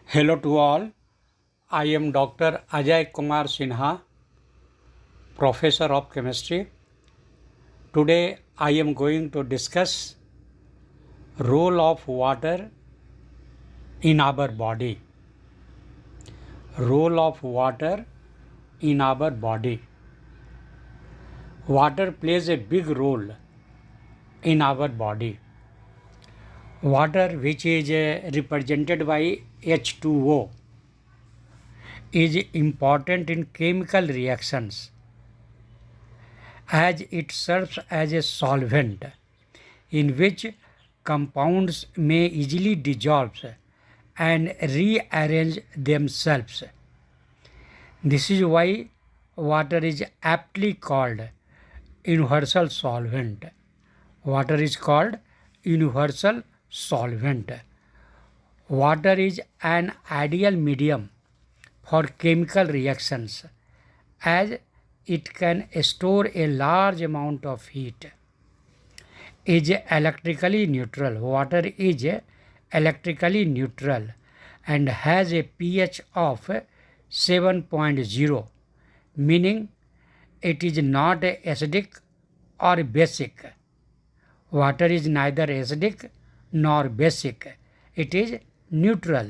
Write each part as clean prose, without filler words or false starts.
Hello to all. I am Dr. Ajay Kumar Sinha, Professor of Chemistry. Today I am going to discuss role of water in our body. Role of water in our body. Water plays a big role in our body. Water, which is represented by H2O, is important in chemical reactions as it serves as a solvent in which compounds may easily dissolve and rearrange themselves. This is why water is aptly called universal solvent. Water is called universal solvent. Water is an ideal medium for chemical reactions as it can store a large amount of heat. Is electrically neutral. Water is electrically neutral and has a pH of 7.0, meaning it is not acidic or basic. Water is neither acidic nor basic. It is neutral.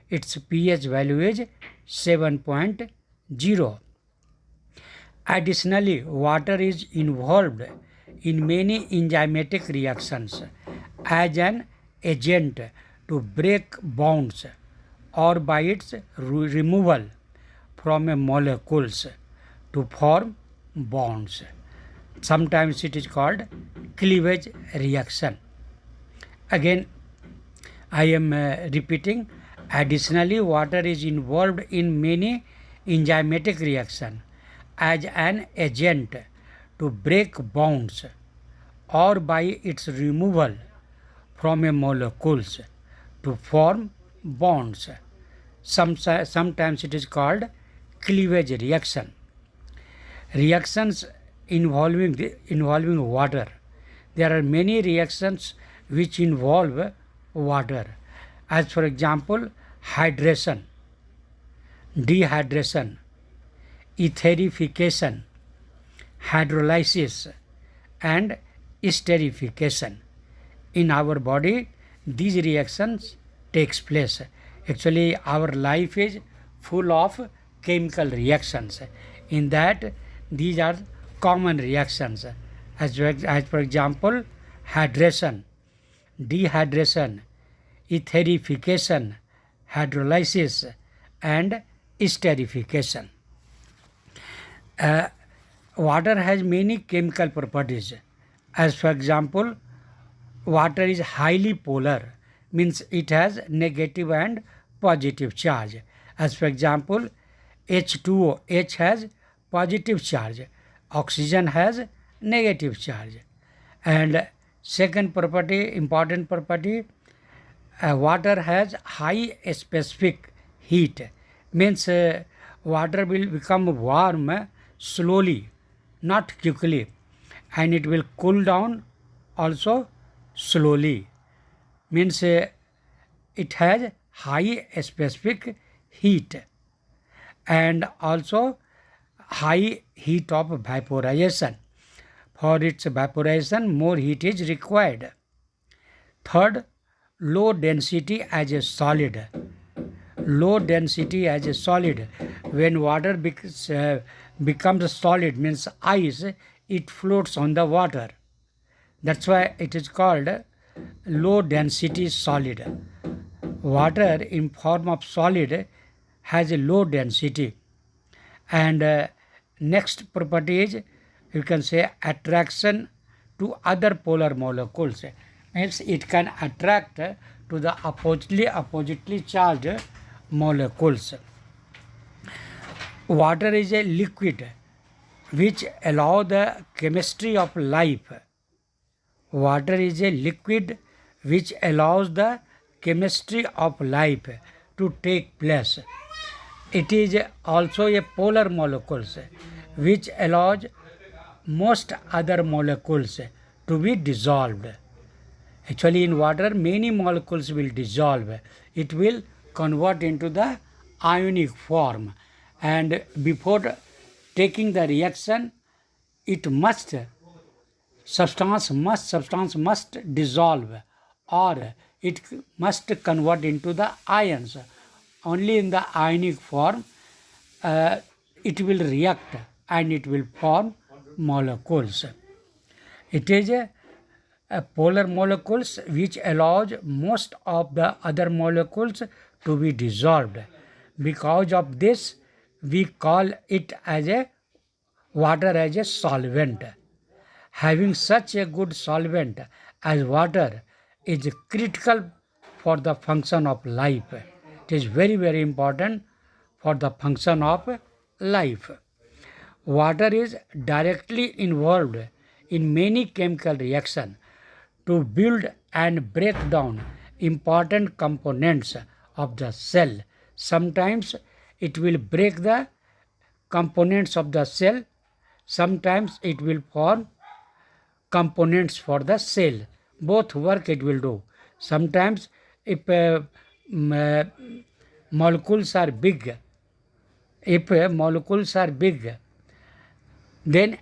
Its pH value is 7.0. Additionally, water is involved in many enzymatic reactions as an agent to break bonds or by its removal from molecules to form bonds. Sometimes it is called cleavage reaction. Again, I am repeating. Additionally, water is involved in many enzymatic reactions as an agent to break bonds or by its removal from molecules to form bonds. Sometimes it is called cleavage reaction. Reactions involving water. There are many reactions which involve water, as for example hydration, dehydration, etherification, hydrolysis, and esterification. In our body, these reactions takes place. Actually, our life is full of chemical reactions. In that, these are common reactions, as for example, hydration, dehydration, etherification, hydrolysis, and esterification. Water has many chemical properties. As for example, water is highly polar, means it has negative and positive charge. As for example, H2O, H has positive charge, oxygen has negative charge. And second property, important property, water has high specific heat, means water will become warm slowly, not quickly, and it will cool down also slowly, means it has high specific heat and also high heat of vaporization. For its evaporation, more heat is required. Third, low density as a solid. Low density as a solid. When water becomes solid, means ice, it floats on the water. That's why it is called low density solid. Water in form of solid has a low density. And next property is, you can say, attraction to other polar molecules. Means it can attract to the oppositely charged molecules. Water is a liquid which allow the chemistry of life. Water is a liquid which allows the chemistry of life to take place. It is also a polar molecules which allows most other molecules to be dissolved. Actually, in water, many molecules will dissolve. It will convert into the ionic form, and before taking the reaction, it must substance must dissolve, or it must convert into the ions. Only in the ionic form uh, it will react and it will form molecules. It is a polar molecules which allows most of the other molecules to be dissolved. Because of this, we call it as a water as a solvent. Having such a good solvent as water is critical for the function of life. It is very, very important for the function of life. Water is directly involved in many chemical reactions to build and break down important components of the cell. Sometimes it will break the components of the cell, sometimes it will form components for the cell. Both work it will do. Sometimes if molecules are big, then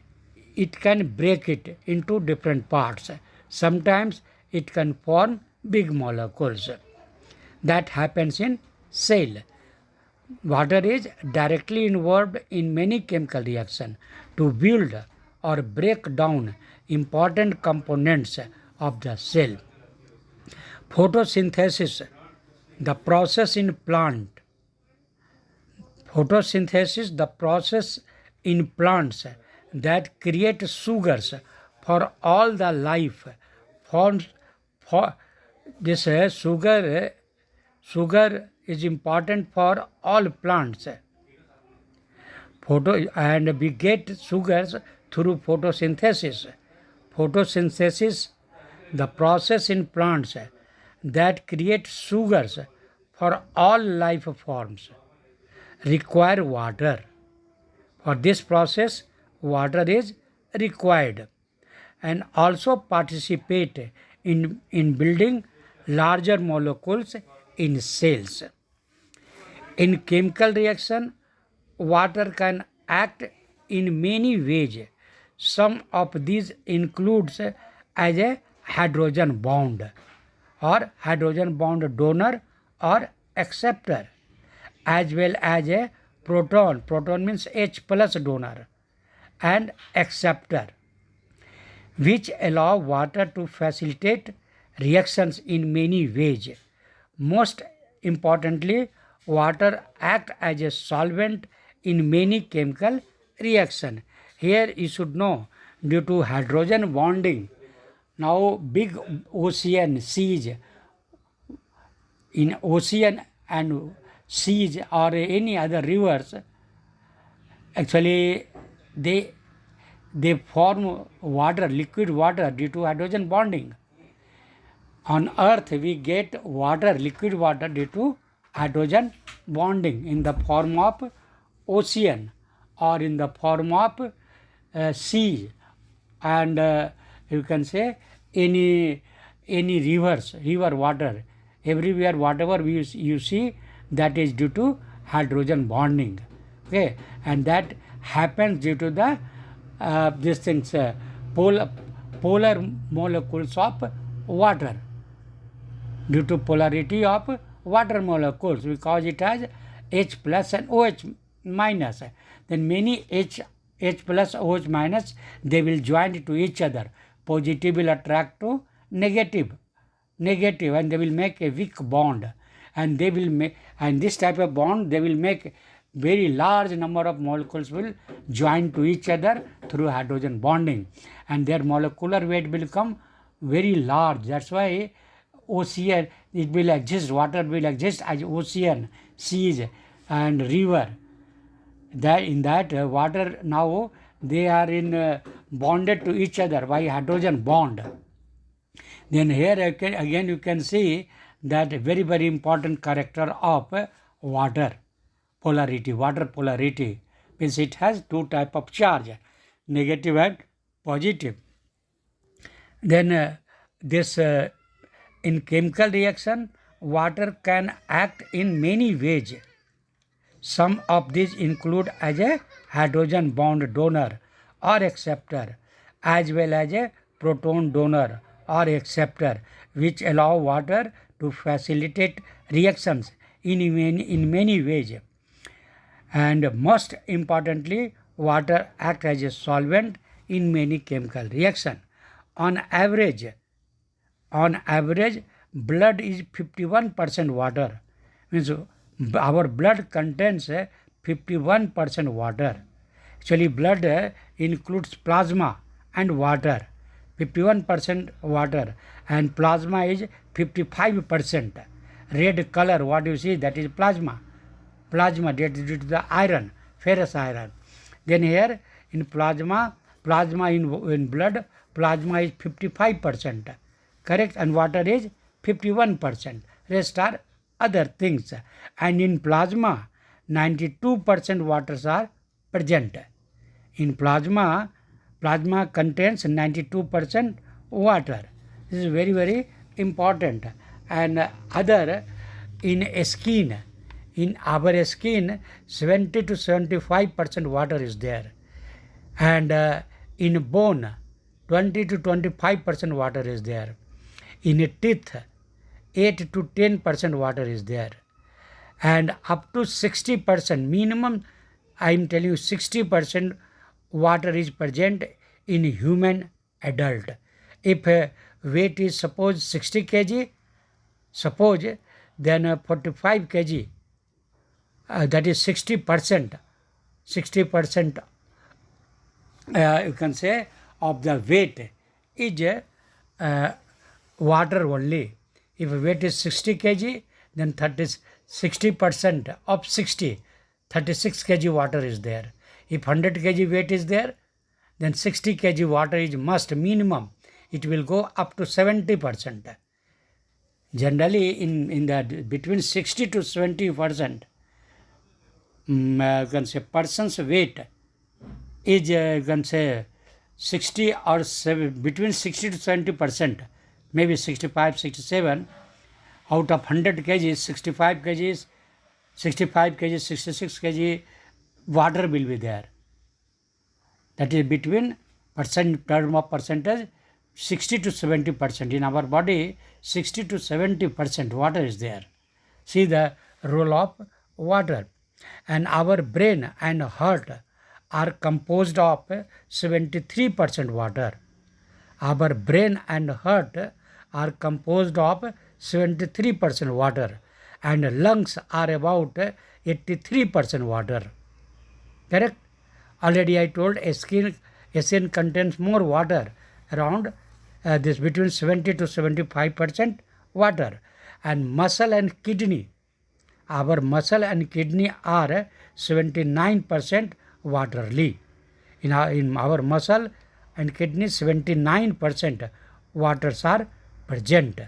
it can break it into different parts. Sometimes it can form big molecules. That happens in cell. Water is directly involved in many chemical reactions to build or break down important components of the cell. Photosynthesis, the process in plant. Photosynthesis, the process in plants that create sugars for all the life forms. For this sugar is important for all plants. And we get sugars through photosynthesis. Photosynthesis, the process in plants that create sugars for all life forms, require water. For this process, water is required, and also participate in building larger molecules in cells. In chemical reaction, water can act in many ways. Some of these includes as a hydrogen bond or hydrogen bond donor or acceptor, as well as a proton means H plus donor, and acceptor, which allow water to facilitate reactions in many ways. Most importantly, water acts as a solvent in many chemical reactions. Here you should know, due to hydrogen bonding, now big ocean seas, in ocean and seas or any other rivers, actually they form water, liquid water, due to hydrogen bonding. On earth we get water, liquid water, due to hydrogen bonding in the form of ocean or in the form of sea, and you can say any river water, everywhere whatever you see, that is due to hydrogen bonding. Okay, and that happens due to the these things, polar molecules of water, due to polarity of water molecules, because it has H plus and OH minus. Then many H plus OH minus, they will join to each other. Positive will attract to negative, and they will make a weak bond. And they will make, and this type of bond, they will make very large number of molecules will join to each other through hydrogen bonding, and their molecular weight will become very large. That's why ocean, it will exist, water will exist as ocean, seas and river. That in that water now they are in bonded to each other by hydrogen bond. Then here again you can see that very, very important character of water polarity. Water polarity means it has two type of charge, negative and positive. Then this in chemical reaction, water can act in many ways. Some of these include as a hydrogen bond donor or acceptor, as well as a proton donor or acceptor, which allow water to facilitate reactions in many ways. And most importantly, water acts as a solvent in many chemical reactions. On average, blood is 51% water. Means our blood contains 51% water. Actually, blood includes plasma and water. 51% water and plasma is 55%. Red color, what you see, that is plasma. Plasma due to the iron, ferrous iron. Then here in plasma in blood, plasma is 55%. Correct? And water is 51%. Rest are other things. And in plasma, 92% waters are present. In plasma contains 92% water. This is very, very important. And other, in skin, in our skin, 70 to 75% water is there. And in bone, 20 to 25% water is there. In teeth, 8 to 10% water is there. And up to 60%, minimum, I am telling you, 60% water is present in human adult. If weight is suppose 60 kg, then 45 kg, that is 60%. 60% you can say of the weight is water only. If weight is 60 kg, then 60% of 60, 36 kg water is there. If 100 kg weight is there, then 60 kg water is must minimum. It will go up to 70%. Generally, in the between 60 to 70%, you can say person's weight is you can say 60 or 7, between 60 to 70%, maybe 65, 67. Out of 100 kg, 65 kg, 66 kg water will be there. That is between term of percentage, 60 to 70%. In our body, 60 to 70% water is there. See the role of water. And our brain and heart are composed of 73% water. Our brain and heart are composed of 73% water, and lungs are about 83% water. Correct? Already I told skin contains more water, around this between 70 to 75% water. And muscle and kidney, our muscle and kidney are 79% waterly. In our muscle and kidney, 79% waters are present.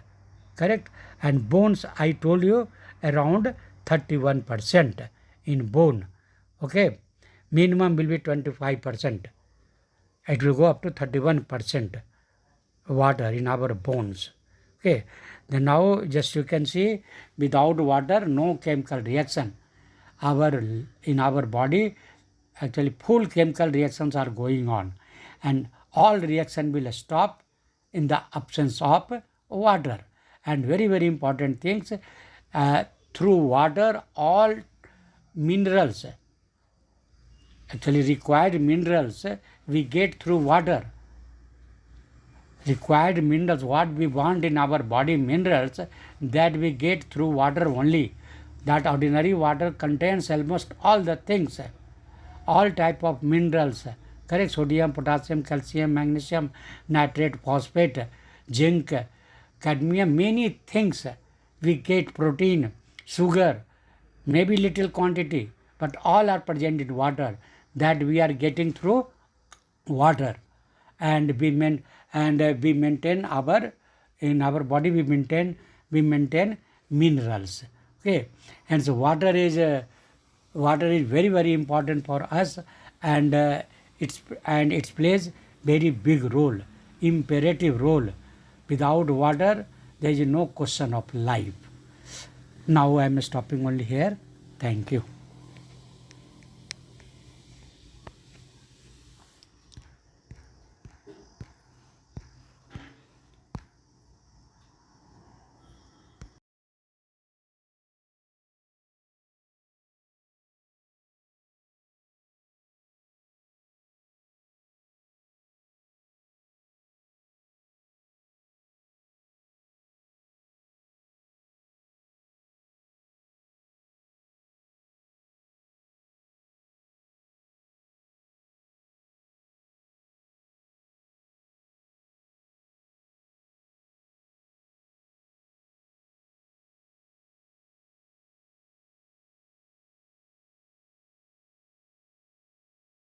Correct? And bones, I told you, around 31% in bone. Okay? Minimum will be 25%. It will go up to 31% water in our bones. Okay? Then now just you can see, without water, no chemical reaction. In our body, actually full chemical reactions are going on, and all reaction will stop in the absence of water. And very, very important things, through water, all minerals, actually required minerals, we get through water. Required minerals, what we want in our body, minerals, that we get through water only. That ordinary water contains almost all the things, all type of minerals. Correct? Sodium, potassium, calcium, magnesium, nitrate, phosphate, zinc, cadmium, many things. We get protein, sugar, maybe little quantity, but all are present in water, that we are getting through water. And we maintain our, in our body we maintain minerals. Okay? And so water is very, very important for us, and it plays very big role, imperative role. Without water, there is no question of life. Now I am stopping only here. Thank you.